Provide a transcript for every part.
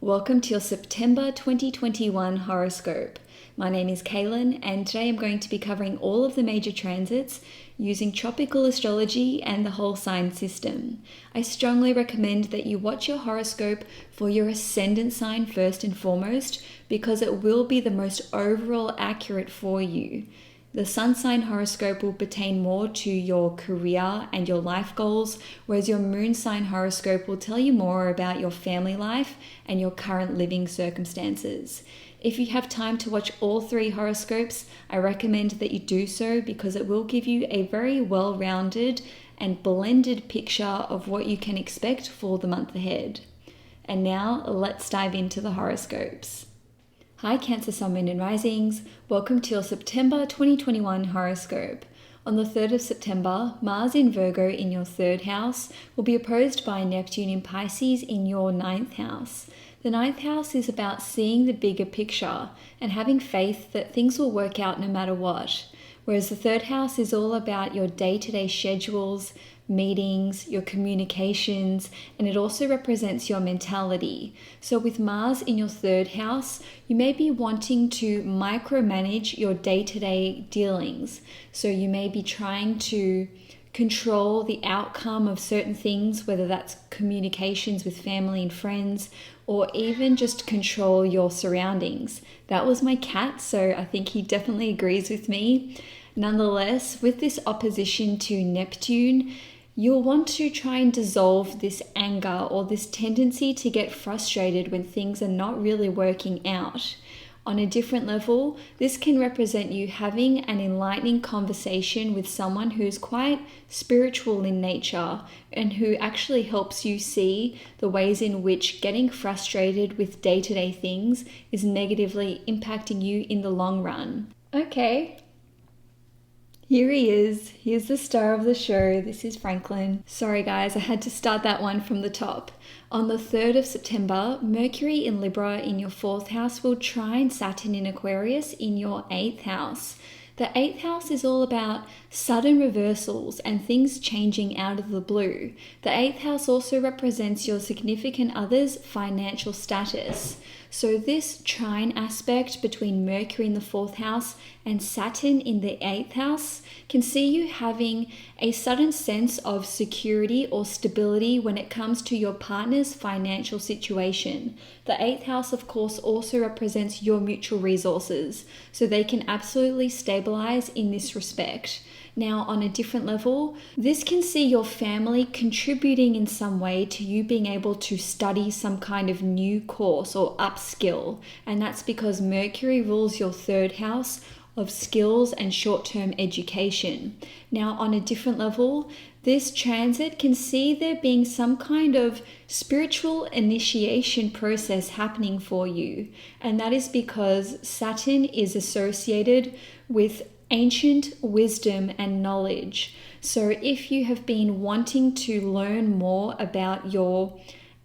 Welcome to your September 2021 horoscope. My name is Cailin, and today I'm going to be covering all of the major transits using tropical astrology and the whole sign system. I strongly recommend that you watch your horoscope for your ascendant sign first and foremost, because it will be the most overall accurate for you. The sun sign horoscope will pertain more to your career and your life goals, whereas your moon sign horoscope will tell you more about your family life and your current living circumstances. If you have time to watch all three horoscopes, I recommend that you do so because it will give you a very well-rounded and blended picture of what you can expect for the month ahead. And now let's dive into the horoscopes. Hi Cancer, Sun, Moon and Risings. Welcome to your September 2021 horoscope. On the 3rd of September, Mars in Virgo in your 3rd house will be opposed by Neptune in Pisces in your 9th house. The 9th house is about seeing the bigger picture and having faith that things will work out no matter what, whereas the 3rd house is all about your day-to-day schedules, meetings, your communications, and it also represents your mentality. So with Mars in your 3rd house, you may be wanting to micromanage your day-to-day dealings. So you may be trying to control the outcome of certain things, whether that's communications with family and friends, or even just control your surroundings. That was my cat, so I think he definitely agrees with me. Nonetheless, with this opposition to Neptune, you'll want to try and dissolve this anger or this tendency to get frustrated when things are not really working out. On a different level, this can represent you having an enlightening conversation with someone who's quite spiritual in nature and who actually helps you see the ways in which getting frustrated with day-to-day things is negatively impacting you in the long run. Okay. Here he is. Here's the star of the show. This is Franklin. Sorry guys, I had to start that one from the top. On the 3rd of September, Mercury in Libra in your 4th house will trine Saturn in Aquarius in your 8th house. The 8th house is all about sudden reversals and things changing out of the blue. The 8th house also represents your significant other's financial status. So this trine aspect between Mercury in the 4th house and Saturn in the 8th house can see you having a sudden sense of security or stability when it comes to your partner's financial situation. The 8th house, of course, also represents your mutual resources, so they can absolutely stabilize in this respect. Now, on a different level, this can see your family contributing in some way to you being able to study some kind of new course or upskill. And that's because Mercury rules your 3rd house of skills and short-term education. Now, on a different level, this transit can see there being some kind of spiritual initiation process happening for you. And that is because Saturn is associated with ancient wisdom and knowledge. So if you have been wanting to learn more about your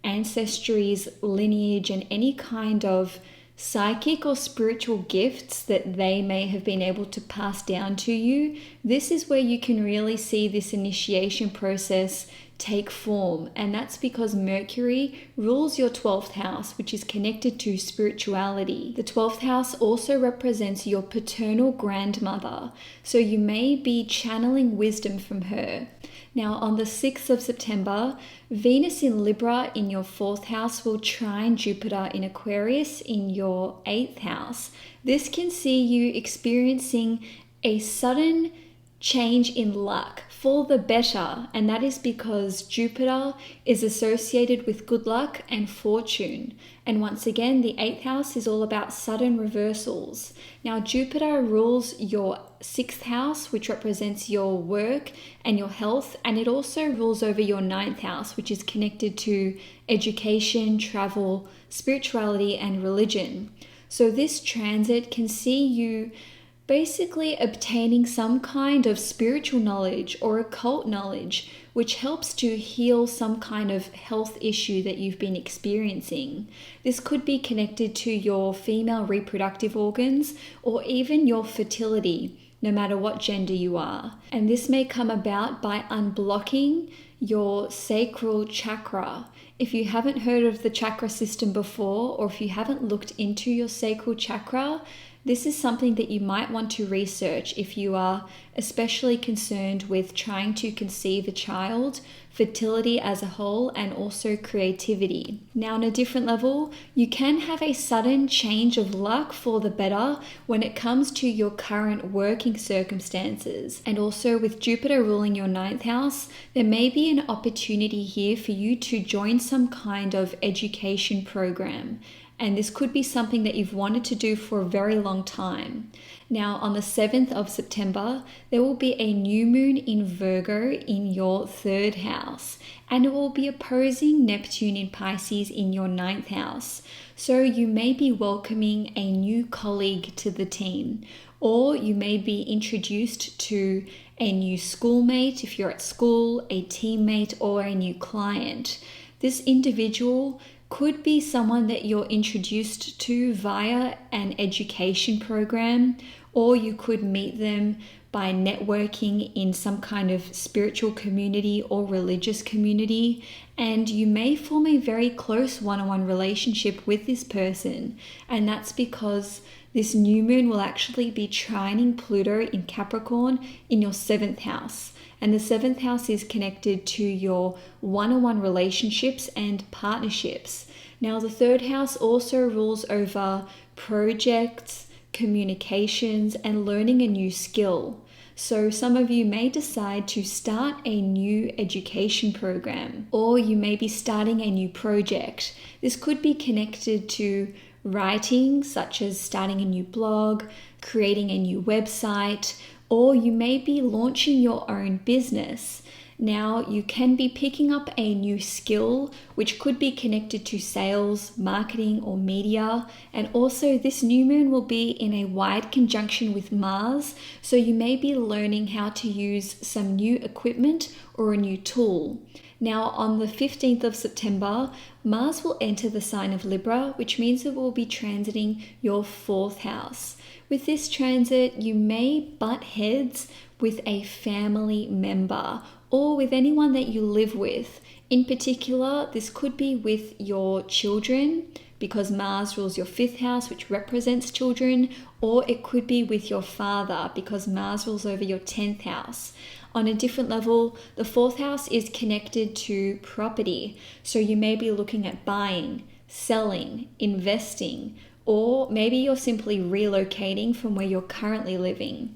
ancestry's lineage and any kind of psychic or spiritual gifts that they may have been able to pass down to you, this is where you can really see this initiation process take form. And that's because Mercury rules your 12th house, which is connected to spirituality. The 12th house also represents your paternal grandmother, so you may be channeling wisdom from her. Now, on the 6th of September, Venus in Libra in your 4th house will trine Jupiter in Aquarius in your 8th house. This can see you experiencing a sudden change in luck for the better, and that is because Jupiter is associated with good luck and fortune. And once again, the 8th house is all about sudden reversals. Now, Jupiter rules your 6th house, which represents your work and your health, and it also rules over your 9th house, which is connected to education, travel, spirituality, and religion. So this transit can see you basically obtaining some kind of spiritual knowledge or occult knowledge, which helps to heal some kind of health issue that you've been experiencing. This could be connected to your female reproductive organs or even your fertility. no matter what gender you are. And this may come about by unblocking your sacral chakra. If you haven't heard of the chakra system before, or if you haven't looked into your sacral chakra, this is something that you might want to research if you are especially concerned with trying to conceive a child, fertility as a whole, and also creativity. Now, on a different level, you can have a sudden change of luck for the better when it comes to your current working circumstances. And also with Jupiter ruling your 9th house, there may be an opportunity here for you to join some kind of education program. And this could be something that you've wanted to do for a very long time. Now, on the 7th of September, there will be a new moon in Virgo in your 3rd house, and it will be opposing Neptune in Pisces in your 9th house. So you may be welcoming a new colleague to the team, or you may be introduced to a new schoolmate if you're at school, a teammate, or a new client. This individual could be someone that you're introduced to via an education program, or you could meet them by networking in some kind of spiritual community or religious community, and you may form a very close one-on-one relationship with this person. And that's because this new moon will actually be trining Pluto in Capricorn in your 7th house. And the 7th house is connected to your one-on-one relationships and partnerships. Now, the 3rd house also rules over projects, communications, and learning a new skill. So some of you may decide to start a new education program, or you may be starting a new project. This could be connected to writing, such as starting a new blog, creating a new website, or you may be launching your own business. Now, you can be picking up a new skill, which could be connected to sales, marketing, or media. And also, this new moon will be in a wide conjunction with Mars, so you may be learning how to use some new equipment or a new tool. Now, on the 15th of September, Mars will enter the sign of Libra, which means it will be transiting your 4th house. With this transit, you may butt heads with a family member or with anyone that you live with. In particular, this could be with your children, because Mars rules your 5th house, which represents children, or it could be with your father, because Mars rules over your 10th house. On a different level, the 4th house is connected to property, so you may be looking at buying, selling, investing, or maybe you're simply relocating from where you're currently living.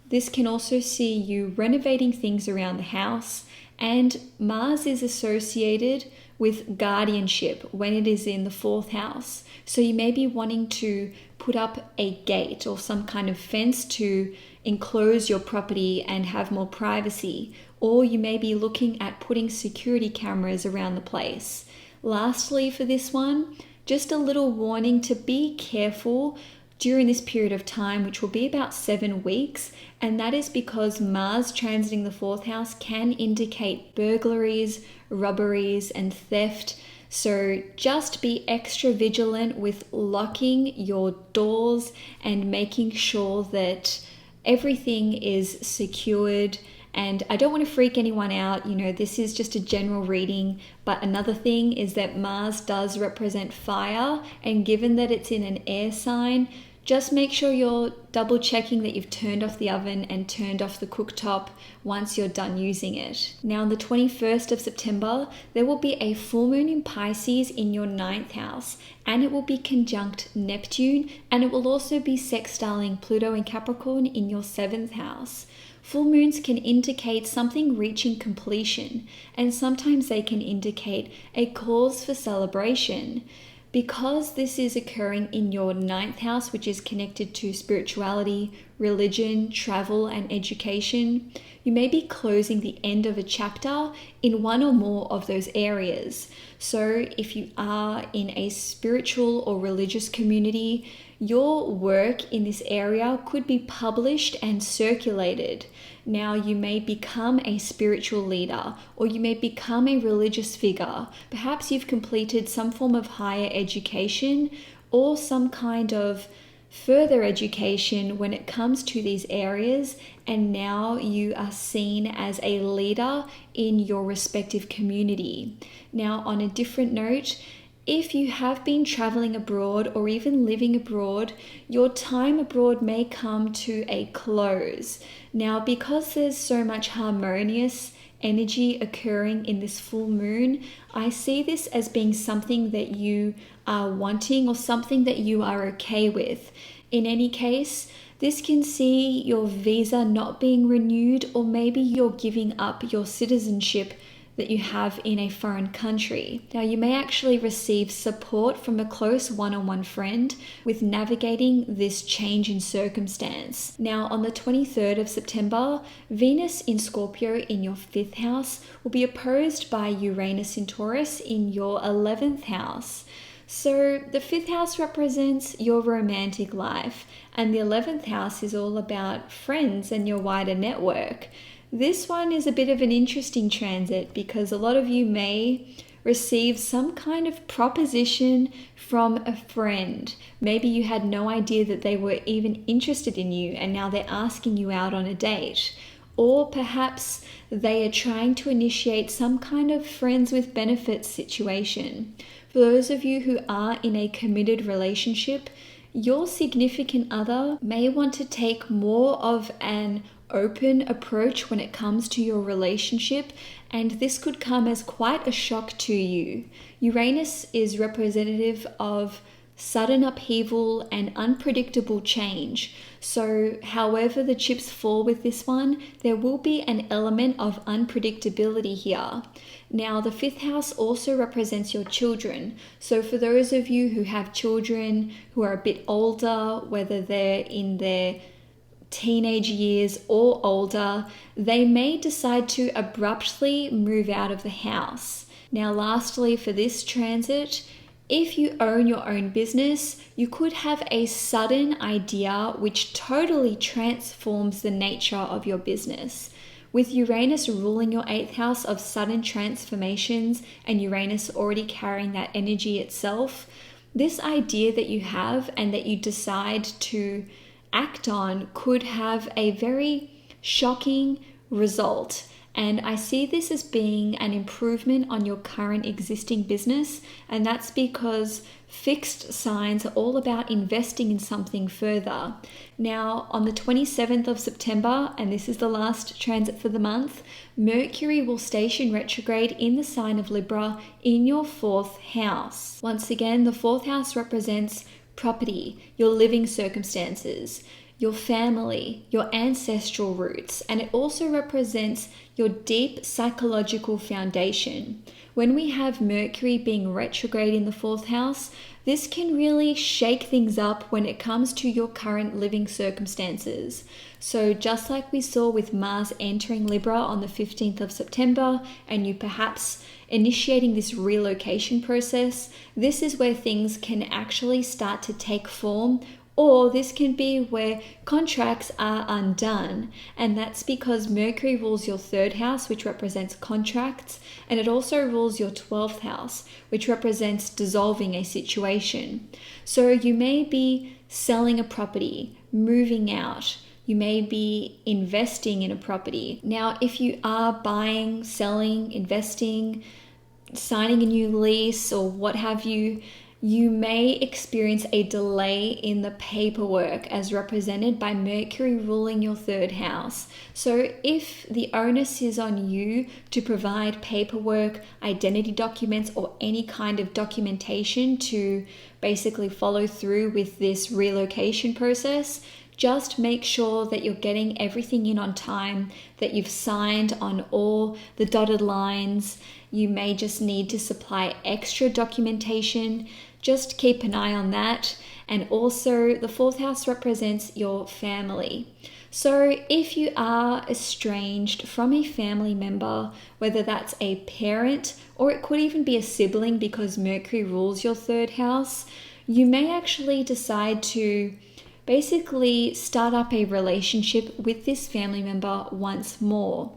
This can also see you renovating things around the house, and Mars is associated with guardianship when it is in the 4th house. So you may be wanting to put up a gate or some kind of fence to enclose your property and have more privacy, or you may be looking at putting security cameras around the place. Lastly, for this one, just a little warning to be careful during this period of time, which will be about 7 weeks, and that is because Mars transiting the 4th house can indicate burglaries, robberies, and theft. So just be extra vigilant with locking your doors and making sure that everything is secured. And I don't want to freak anyone out, this is just a general reading, but another thing is that Mars does represent fire, and given that it's in an air sign, just make sure you're double checking that you've turned off the oven and turned off the cooktop once you're done using it. Now, on the 21st of September, there will be a full moon in Pisces in your 9th house, and it will be conjunct Neptune, and it will also be sextiling Pluto and Capricorn in your 7th house. Full moons can indicate something reaching completion, and sometimes they can indicate a cause for celebration. Because this is occurring in your 9th house, which is connected to spirituality, religion, travel, and education, you may be closing the end of a chapter in one or more of those areas. So if you are in a spiritual or religious community, your work in this area could be published and circulated. Now, you may become a spiritual leader, or you may become a religious figure. Perhaps you've completed some form of higher education or some kind of further education when it comes to these areas, and now you are seen as a leader in your respective community. Now, on a different note, if you have been traveling abroad or even living abroad, your time abroad may come to a close. Now, because there's so much harmonious energy occurring in this full moon, I see this as being something that you are wanting or something that you are okay with. In any case, this can see your visa not being renewed, or maybe you're giving up your citizenship that you have in a foreign country. Now, you may actually receive support from a close one-on-one friend with navigating this change in circumstance. Now, on the 23rd of September, Venus in Scorpio in your 5th house will be opposed by Uranus in Taurus in your 11th house. So the 5th house represents your romantic life, and the 11th house is all about friends and your wider network. This one is a bit of an interesting transit because a lot of you may receive some kind of proposition from a friend. Maybe you had no idea that they were even interested in you, and now they're asking you out on a date. Or perhaps they are trying to initiate some kind of friends with benefits situation. For those of you who are in a committed relationship, your significant other may want to take more of an open approach when it comes to your relationship, and this could come as quite a shock to you. Uranus is representative of sudden upheaval and unpredictable change. So however the chips fall with this one, there will be an element of unpredictability here. Now, the 5th house also represents your children. So for those of you who have children who are a bit older, whether they're in their teenage years or older, they may decide to abruptly move out of the house. Now, lastly, for this transit, if you own your own business, you could have a sudden idea which totally transforms the nature of your business. With Uranus ruling your 8th house of sudden transformations and Uranus already carrying that energy itself, this idea that you have and that you decide to act on could have a very shocking result. And I see this as being an improvement on your current existing business. And that's because fixed signs are all about investing in something further. Now, on the 27th of September, and this is the last transit for the month, Mercury will station retrograde in the sign of Libra in your 4th house. Once again, the 4th house represents property, your living circumstances, your family, your ancestral roots, and it also represents your deep psychological foundation. When we have Mercury being retrograde in the 4th house, this can really shake things up when it comes to your current living circumstances. So just like we saw with Mars entering Libra on the 15th of September, and you perhaps initiating this relocation process, this is where things can actually start to take form, or this can be where contracts are undone. And that's because Mercury rules your 3rd house, which represents contracts, and it also rules your 12th house, which represents dissolving a situation. So you may be selling a property, moving out, you may be investing in a property. Now, if you are buying, selling, investing, signing a new lease, or what have you, you may experience a delay in the paperwork as represented by Mercury ruling your 3rd house. So if the onus is on you to provide paperwork, identity documents, or any kind of documentation to basically follow through with this relocation process, just make sure that you're getting everything in on time, that you've signed on all the dotted lines. You may just need to supply extra documentation. Just keep an eye on that. And also the 4th house represents your family. So if you are estranged from a family member, whether that's a parent or it could even be a sibling because Mercury rules your 3rd house, you may actually decide to basically start up a relationship with this family member once more.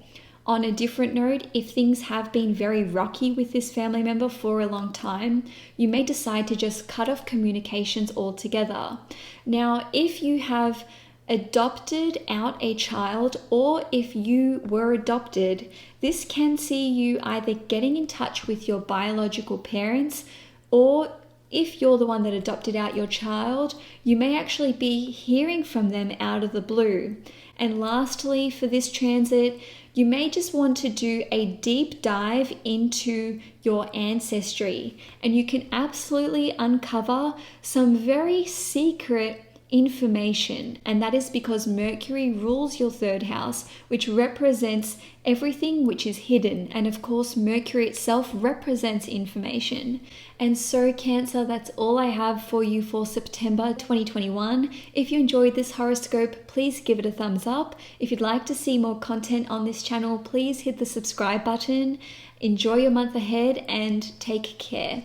On a different note, if things have been very rocky with this family member for a long time, you may decide to just cut off communications altogether. Now, if you have adopted out a child, or if you were adopted, this can see you either getting in touch with your biological parents, or if you're the one that adopted out your child, you may actually be hearing from them out of the blue. And lastly, for this transit, you may just want to do a deep dive into your ancestry, and you can absolutely uncover some very secret information, and that is because Mercury rules your third house, which represents everything which is hidden, and of course Mercury itself represents information. And so Cancer, that's all I have for you for September 2021. If you enjoyed this horoscope, please give it a thumbs up. If you'd like to see more content on this channel, please hit the subscribe button. Enjoy your month ahead and take care.